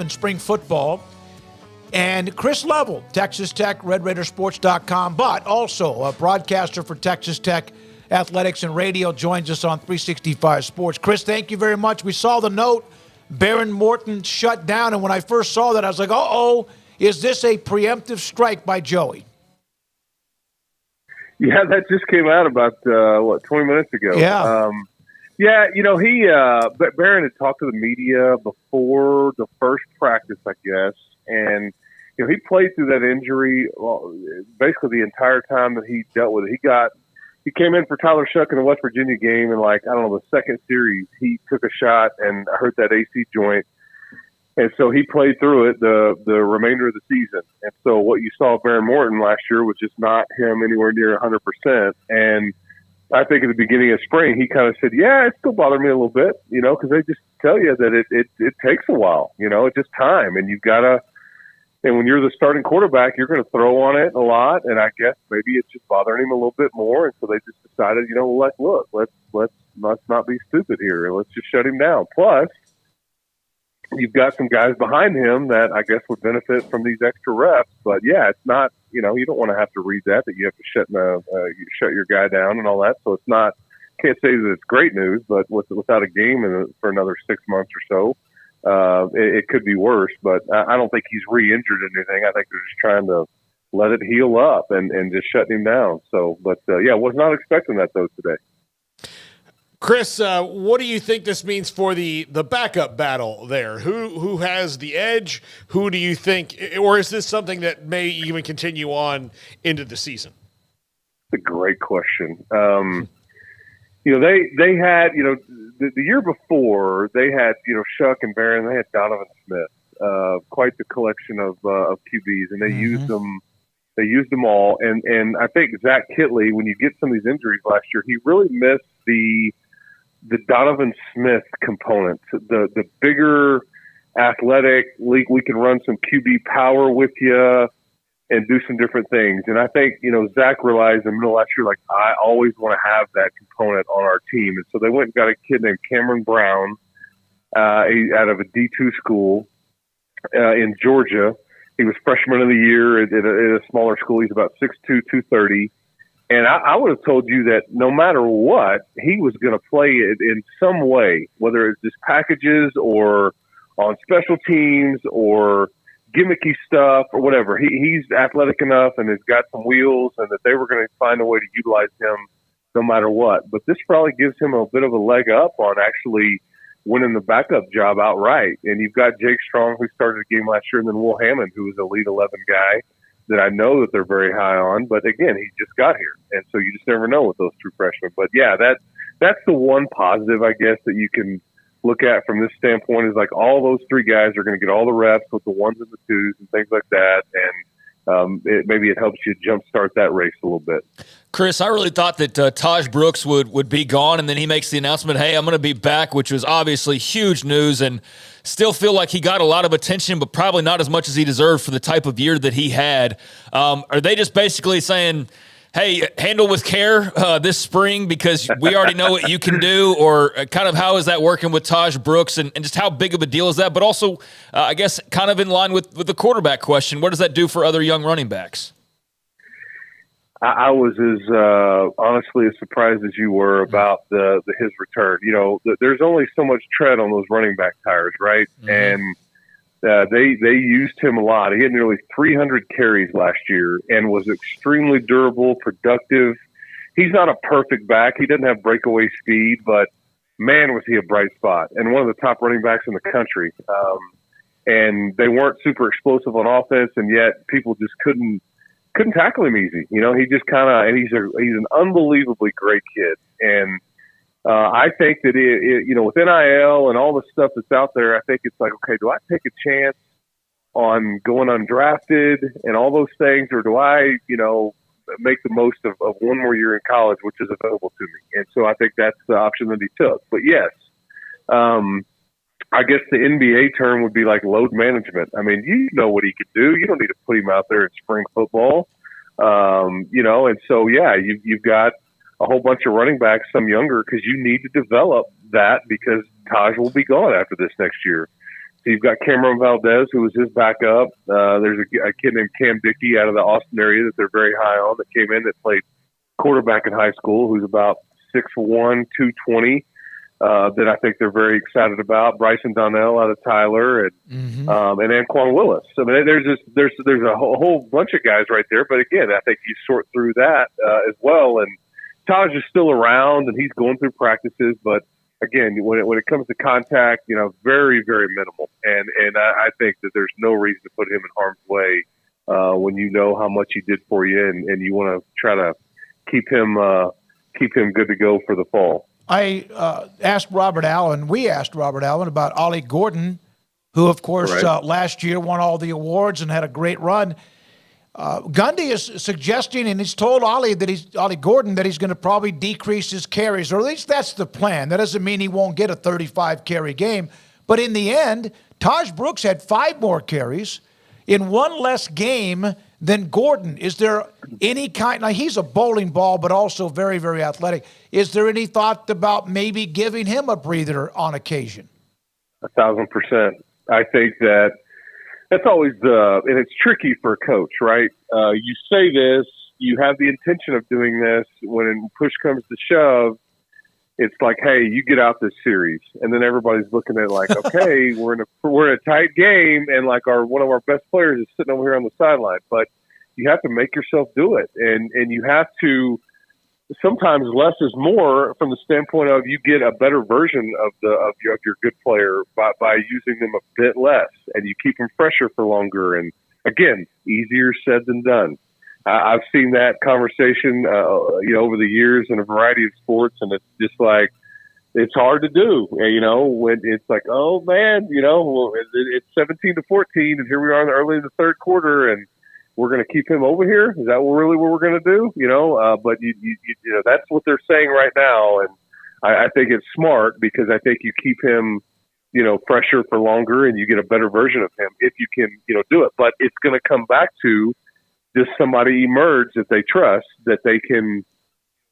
in spring football. And Chris Lovell, Texas Tech, RedRaidersports.com, but also a broadcaster for Texas Tech Athletics and Radio, joins us on 365 Sports. Chris, thank you very much. We saw the note, Behren Morton shut down, and when I first saw that, I was like, uh-oh, is this a preemptive strike by Joey? Yeah, that just came out about, 20 minutes ago. Yeah. Behren had talked to the media before the first practice, I guess, and he played through that injury basically the entire time that he dealt with it. He came in for Tyler Shuck in the West Virginia game, and the second series, he took a shot and hurt that AC joint, and so he played through it the remainder of the season. And so what you saw of Behren Morton last year was just not him anywhere near 100%. And I think at the beginning of spring, he kind of said, yeah, it still bothered me a little bit, because they just tell you that it takes a while, it's just time. And you've got to, and when you're the starting quarterback, you're going to throw on it a lot. And I guess maybe it's just bothering him a little bit more. And so they just decided, let's not be stupid here. Let's just shut him down. Plus, you've got some guys behind him that I guess would benefit from these extra reps. But yeah, it's not, you don't want to have to read that you have to shut your guy down and all that. So it's not, can't say that it's great news, but without a game for another 6 months or so, it could be worse. But I don't think he's re-injured or anything. I think they're just trying to let it heal up and just shutting him down. So, was not expecting that though today. Chris, what do you think this means for the backup battle there? Who has the edge? Who do you think, or is this something that may even continue on into the season? It's a great question. They had, the year before they had, Shuck and Behren, they had Donovan Smith, quite the collection of QBs, and they used them. They used them all, and I think Zach Kitley, when you get some of these injuries last year, he really missed the Donovan Smith component, the bigger athletic, we can run some QB power with you and do some different things. And I think, Zach realized in the middle of last year, I always want to have that component on our team. And so they went and got a kid named Cameron Brown out of a D2 school in Georgia. He was freshman of the year at a smaller school. He's about 6'2", 230. And I would have told you that no matter what, he was going to play it in some way, whether it's just packages or on special teams or gimmicky stuff or whatever. He's athletic enough and has got some wheels, and that they were going to find a way to utilize him no matter what. But this probably gives him a bit of a leg up on actually winning the backup job outright. And you've got Jake Strong, who started the game last year, and then Will Hammond, who was a lead 11 guy that I know that they're very high on. But again, he just got here, and so you just never know with those true freshmen. But yeah, that's the one positive, I guess, that you can look at from this standpoint, is all those three guys are going to get all the reps with the ones and the twos and things like that. And maybe it helps you jumpstart that race a little bit. Chris, I really thought that Taj Brooks would be gone, and then he makes the announcement, hey, I'm going to be back, which was obviously huge news, and still feel like he got a lot of attention, but probably not as much as he deserved for the type of year that he had. Are they just basically saying, hey, handle with care this spring because we already know what you can do? Or kind of how is that working with Taj Brooks, and just how big of a deal is that? But also, I guess, kind of in line with the quarterback question, what does that do for other young running backs? I was as honestly as surprised as you were about his return. There's only so much tread on those running back tires, right? Mm-hmm. And they used him a lot. He had nearly 300 carries last year and was extremely durable, productive. He's not a perfect back. He doesn't have breakaway speed, but man, was he a bright spot and one of the top running backs in the country. And they weren't super explosive on offense, and yet people just couldn't tackle him easy. He just and he's an unbelievably great kid. And I think that with NIL and all the stuff that's out there, I think it's okay, do I take a chance on going undrafted and all those things, or do I, make the most of one more year in college, which is available to me? And so I think that's the option that he took. But yes, I guess the NBA term would be load management. I mean, you know what he could do. You don't need to put him out there in spring football. And so, yeah, you've got a whole bunch of running backs, some younger, because you need to develop that because Taj will be gone after this next year. You've got Cameron Valdez, who was his backup. There's a kid named Cam Dickey out of the Austin area that they're very high on that came in that played quarterback in high school, who's about 6'1", 220. That I think they're very excited about. Bryson Donnell out of Tyler and Anquan Willis. I mean, there's a whole bunch of guys right there. But again, I think you sort through that as well. And Taj is still around and he's going through practices. But again, when it comes to contact, very, very minimal. And I think that there's no reason to put him in harm's way when you know how much he did for you and you want to try to keep him good to go for the fall. We asked Robert Allen about Ollie Gordon, who, of course, last year won all the awards and had a great run. Gundy is suggesting, and he's told Ollie Gordon that he's going to probably decrease his carries, or at least that's the plan. That doesn't mean he won't get a 35-carry game. But in the end, Taj Brooks had 5 more carries in one less game than Gordon. Is there any kind – now, he's a bowling ball, but also very, very athletic. Is there any thought about maybe giving him a breather on occasion? 1,000%. I think that's always and it's tricky for a coach, right? You say this, you have the intention of doing this. When push comes to shove, it's like, hey, you get out this series, and then everybody's looking at it like, okay, we're in a tight game, and like one of our best players is sitting over here on the sideline. But you have to make yourself do it, and you have to. Sometimes less is more from the standpoint of you get a better version of your good player by using them a bit less, and you keep them fresher for longer. And again, easier said than done. I've seen that conversation, over the years in a variety of sports, and it's just like it's hard to do. When it's like, oh man, it's 17-14, and here we are early in the third quarter, and we're going to keep him over here. Is that really what we're going to do? But that's what they're saying right now, and I think it's smart because I think you keep him, fresher for longer, and you get a better version of him if you can, do it. But it's going to come back to just somebody emerge that they trust, that they can,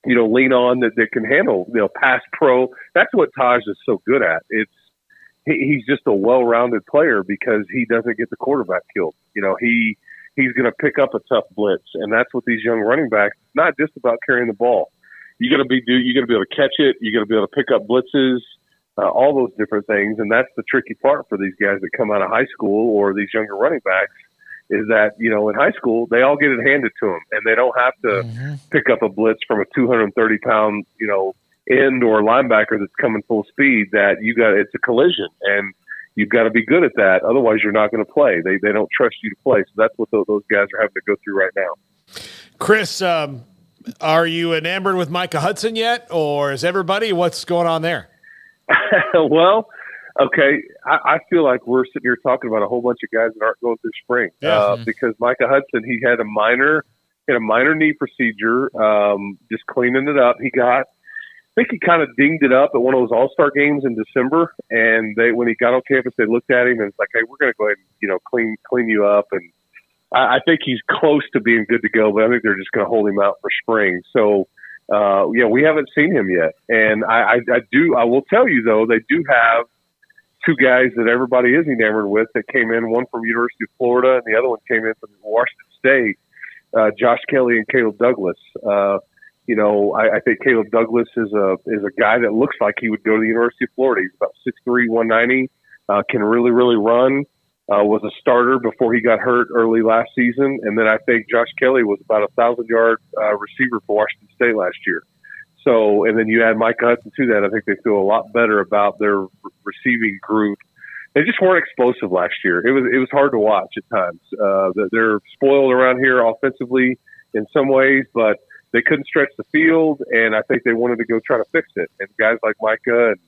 lean on, that they can handle, pass pro. That's what Taj is so good at. He's just a well-rounded player because he doesn't get the quarterback killed. He's going to pick up a tough blitz, and that's what these young running backs. It's not just about carrying the ball. You're going to be able to catch it. You're going to be able to pick up blitzes, all those different things, and that's the tricky part for these guys that come out of high school or these younger running backs. Is that in high school they all get it handed to them, and they don't have to pick up a blitz from a 230-pound end or linebacker that's coming full speed. That it's a collision, and you've got to be good at that. Otherwise, you're not going to play. They don't trust you to play. So that's what those guys are having to go through right now. Chris, are you enamored with Micah Hudson yet, or is everybody? What's going on there? Well, okay. I feel like we're sitting here talking about a whole bunch of guys that aren't going through spring because Micah Hudson, he had a minor knee procedure, just cleaning it up. I think he kind of dinged it up at one of those All-Star games in December, and when he got on campus, they looked at him and it's like, hey, we're going to go ahead and clean you up. And I think he's close to being good to go, but I think they're just going to hold him out for spring. So, we haven't seen him yet. And I will tell you though, they do have 2 guys that everybody is enamored with that came in, one from University of Florida and the other one came in from Washington State, Josh Kelly and Caleb Douglas. I think Caleb Douglas is a guy that looks like he would go to the University of Florida. He's about 6'3", 190, can really, really run, was a starter before he got hurt early last season. And then I think Josh Kelly was about a 1,000-yard receiver for Washington State last year. So, and then you add Micah Hudson to that, I think they feel a lot better about their receiving group. They just weren't explosive last year. It was hard to watch at times. They're spoiled around here offensively in some ways, but they couldn't stretch the field, and I think they wanted to go try to fix it. And guys like Micah and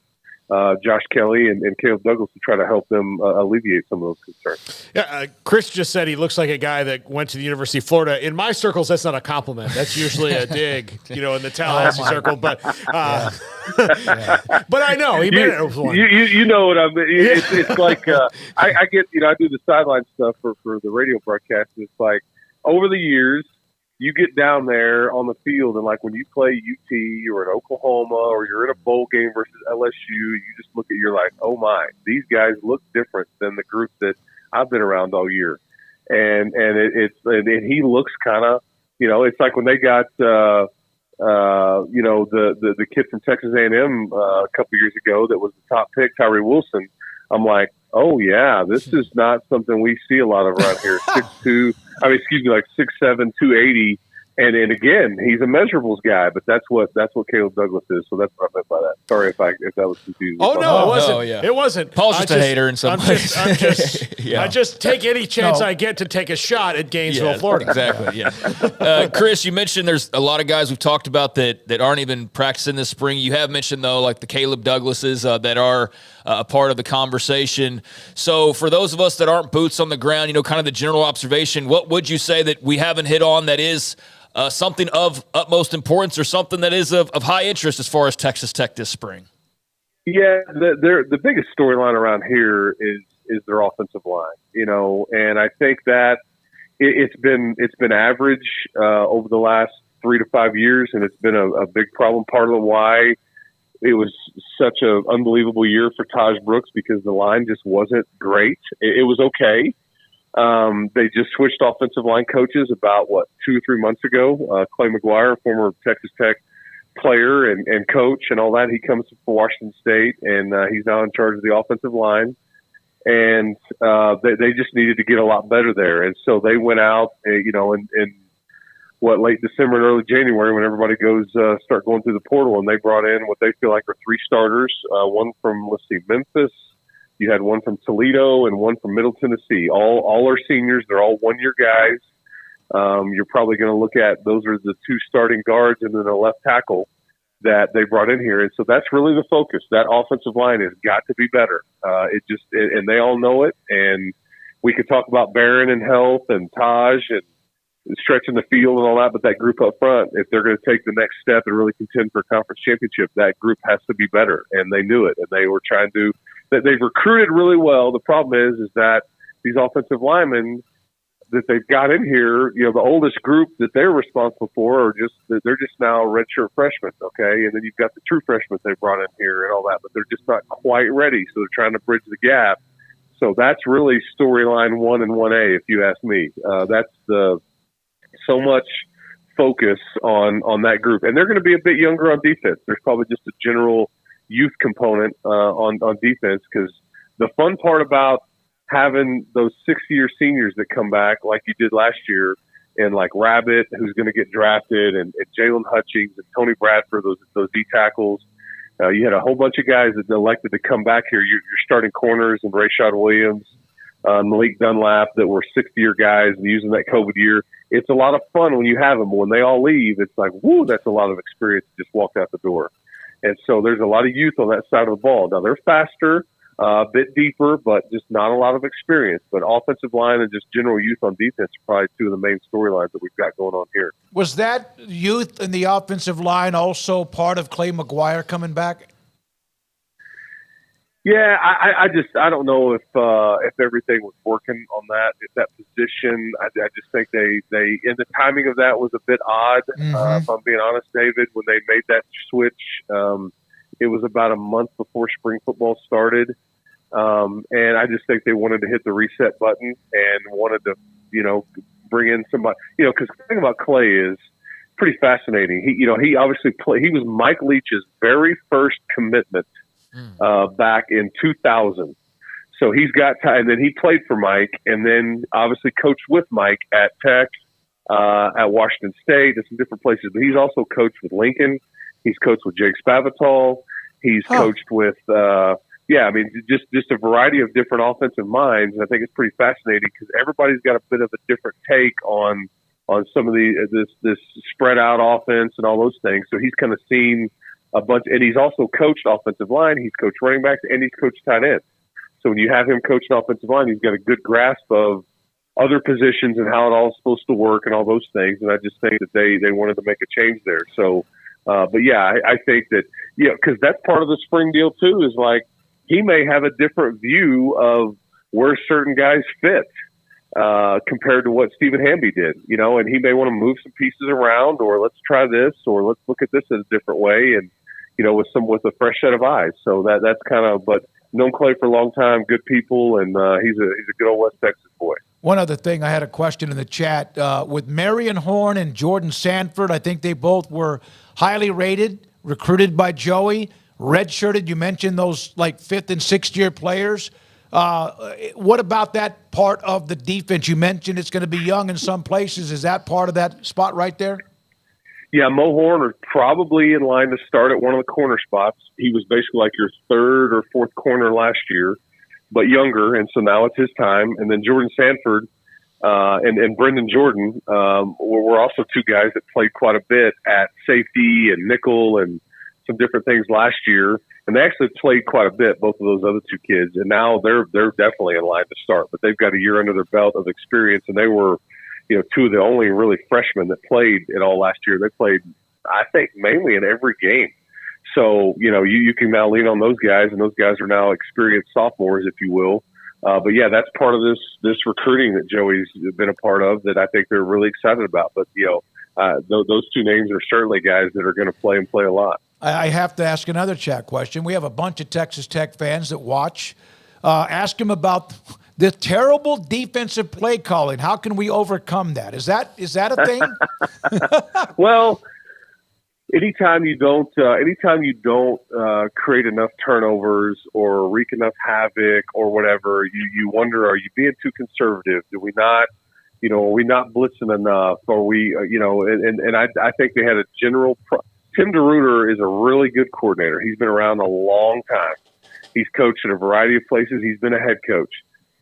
Josh Kelly and Caleb Douglas to try to help them alleviate some of those concerns. Yeah, Chris just said he looks like a guy that went to the University of Florida. In my circles, that's not a compliment. That's usually a dig, in the Tallahassee circle. But but I know he made it with one. You know what I mean? It's like I get I do the sideline stuff for the radio broadcast. It's like over the years, you get down there on the field, and like when you play UT or in Oklahoma or you're in a bowl game versus LSU, you just look at, you're like, oh my, these guys look different than the group that I've been around all year. And he looks kind of, it's like when they got, the kid from Texas A&M a couple years ago that was the top pick, Tyree Wilson. I'm like, oh yeah, this is not something we see a lot of around here. 6'2", like 6'7", 280. And again, he's a measurables guy, but that's what Caleb Douglas is. So that's what I meant by that. Sorry if that was confusing. Oh no, it wasn't. No, yeah. It wasn't. Paul's just a hater in some ways. I just take any chance I get to take a shot at Gainesville, Florida. Exactly. Yeah. Chris, you mentioned there's a lot of guys we've talked about that aren't even practicing this spring. You have mentioned though, like the Caleb Douglases that are a part of the conversation. So for those of us that aren't boots on the ground, kind of the general observation, what would you say that we haven't hit on that is something of utmost importance or something that is of high interest as far as Texas Tech this spring? Yeah, the biggest storyline around here is their offensive line, and I think that it's been average over the last 3 to 5 years, and it's been a big problem. Part of why it was such an unbelievable year for Taj Brooks, because the line just wasn't great. It was okay. They just switched offensive line coaches about 2 or 3 months ago. Clay McGuire, former Texas Tech player and coach and all that, he comes from Washington State, and he's now in charge of the offensive line. And they just needed to get a lot better there. And so they went out, in late December and early January, when everybody start going through the portal, and they brought in what they feel like are 3 starters, one from, Memphis. You had one from Toledo and one from Middle Tennessee. All are seniors. They're all 1-year guys. You're probably going to look at, those are the 2 starting guards and then a left tackle that they brought in here. And so that's really the focus. That offensive line has got to be better. And they all know it. And we could talk about Behren and health and Taj and stretching the field and all that, but that group up front, if they're going to take the next step and really contend for a conference championship, that group has to be better. And they knew it. And they were trying to, that they've recruited really well. The problem is that these offensive linemen that they've got in here, the oldest group that they're responsible for they're just now redshirt freshmen, okay? And then you've got the true freshmen they brought in here and all that, but they're just not quite ready, so they're trying to bridge the gap. So that's really storyline 1 and 1A, if you ask me. That's so much focus on that group. And they're going to be a bit younger on defense. There's probably just a general youth component on defense, because the fun part about having those 6-year seniors that come back like you did last year, and like Rabbit, who's going to get drafted, and Jalen Hutchings and Tony Bradford, those D tackles. You had a whole bunch of guys that elected to come back here. You're starting corners and Rashad Williams, Malik Dunlap, that were 6th-year guys and using that COVID year. It's a lot of fun when you have them. When they all leave, it's like, whoo, that's a lot of experience to just walk out the door. And so there's a lot of youth on that side of the ball. Now, they're faster, a bit deeper, but just not a lot of experience. But offensive line and just general youth on defense are probably 2 of the main storylines that we've got going on here. Was that youth in the offensive line also part of Clay McGuire coming back? Yeah, I don't know if everything was working on that position. I just think they and the timing of that was a bit odd. If I'm being honest, David, when they made that switch, it was about a month before spring football started, and I just think they wanted to hit the reset button and wanted to, bring in somebody. Because the thing about Clay is pretty fascinating. He obviously he was Mike Leach's very first commitment. Back in 2000. So he's got time, and then he played for Mike, and then obviously coached with Mike at Tech, at Washington State, and some different places. But he's also coached with Lincoln. He's coached with Jake Spavital. He's coached with, just a variety of different offensive minds. And I think it's pretty fascinating because everybody's got a bit of a different take on some of this spread out offense and all those things. So he's kind of seen a bunch, and he's also coached offensive line. He's coached running backs, and he's coached tight ends. So when you have him coaching offensive line, he's got a good grasp of other positions and how it all is supposed to work and all those things. And I just think that they wanted to make a change there. So, I think that, because that's part of the spring deal too, is like he may have a different view of where certain guys fit. compared to what Stephen Hamby did, and he may want to move some pieces around, or let's try this, or let's look at this in a different way, and with a fresh set of eyes. So that's kind of, but known Clay for a long time, good people, and he's a good old West Texas boy. One other thing, I had a question in the chat with Marion Horn and Jordan Sanford. I think they both were highly rated, recruited by Joey, redshirted. You mentioned those like 5th and 6th year players. What about that part of the defense? You mentioned it's going to be young in some places. Is that part of that spot right there? Yeah, Mo Horn are probably in line to start at one of the corner spots. He was basically like your 3rd or 4th corner last year, but younger, and so now it's his time. And then Jordan Sanford and Brendan Jordan were also two guys that played quite a bit at safety and nickel and some different things last year. And they actually played quite a bit, both of those other two kids. And now they're definitely in line to start, but they've got a year under their belt of experience, and they were two of the only really freshmen that played at all last year. They played, I think, mainly in every game. So, you can now lean on those guys, and those guys are now experienced sophomores, if you will. But yeah, that's part of this recruiting that Joey's been a part of that I think they're really excited about. But, those two names are certainly guys that are going to play and play a lot. I have to ask another chat question. We have a bunch of Texas Tech fans that watch. Ask him about the terrible defensive play calling. How can we overcome that? Is that a thing? Well, anytime you don't create enough turnovers or wreak enough havoc or whatever, you wonder, are you being too conservative? Do we not, are we not blitzing enough? Or we, and I think they had a general. Tim DeRuyter is a really good coordinator. He's been around a long time. He's coached at a variety of places. He's been a head coach.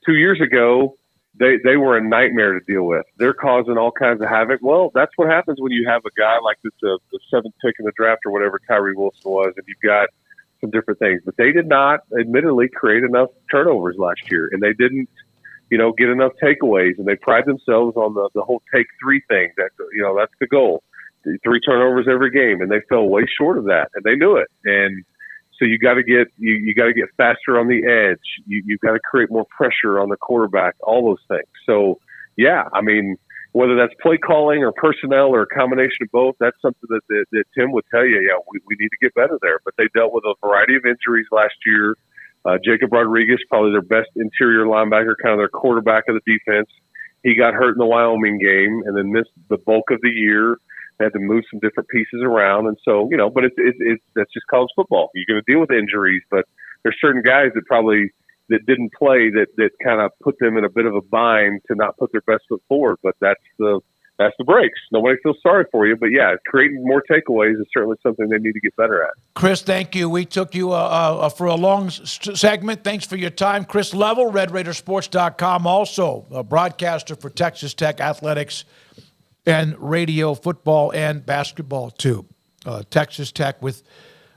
2 years ago, they were a nightmare to deal with. They're causing all kinds of havoc. Well, that's what happens when you have a guy like this, the 7th pick in the draft or whatever Tyree Wilson was, and you've got some different things. But they did not, admittedly, create enough turnovers last year, and they didn't, get enough takeaways. And they pride themselves on the whole take 3 thing. That that's the goal. 3 turnovers every game, and they fell way short of that, and they knew it. And so you got to get faster on the edge. You've got to create more pressure on the quarterback. All those things. So yeah, I mean, whether that's play calling or personnel or a combination of both, that's something that Tim would tell you. Yeah, we need to get better there. But they dealt with a variety of injuries last year. Jacob Rodriguez, probably their best interior linebacker, kind of their quarterback of the defense. He got hurt in the Wyoming game and then missed the bulk of the year. They had to move some different pieces around. And so, but it's that's just college football. You're going to deal with injuries, but there's certain guys that didn't play that kind of put them in a bit of a bind to not put their best foot forward. But that's the breaks. Nobody feels sorry for you. But yeah, creating more takeaways is certainly something they need to get better at. Chris, thank you. We took you for a long segment. Thanks for your time. Chris Level, RedRaidersports.com, also a broadcaster for Texas Tech Athletics and radio, football, and basketball, too. Texas Tech with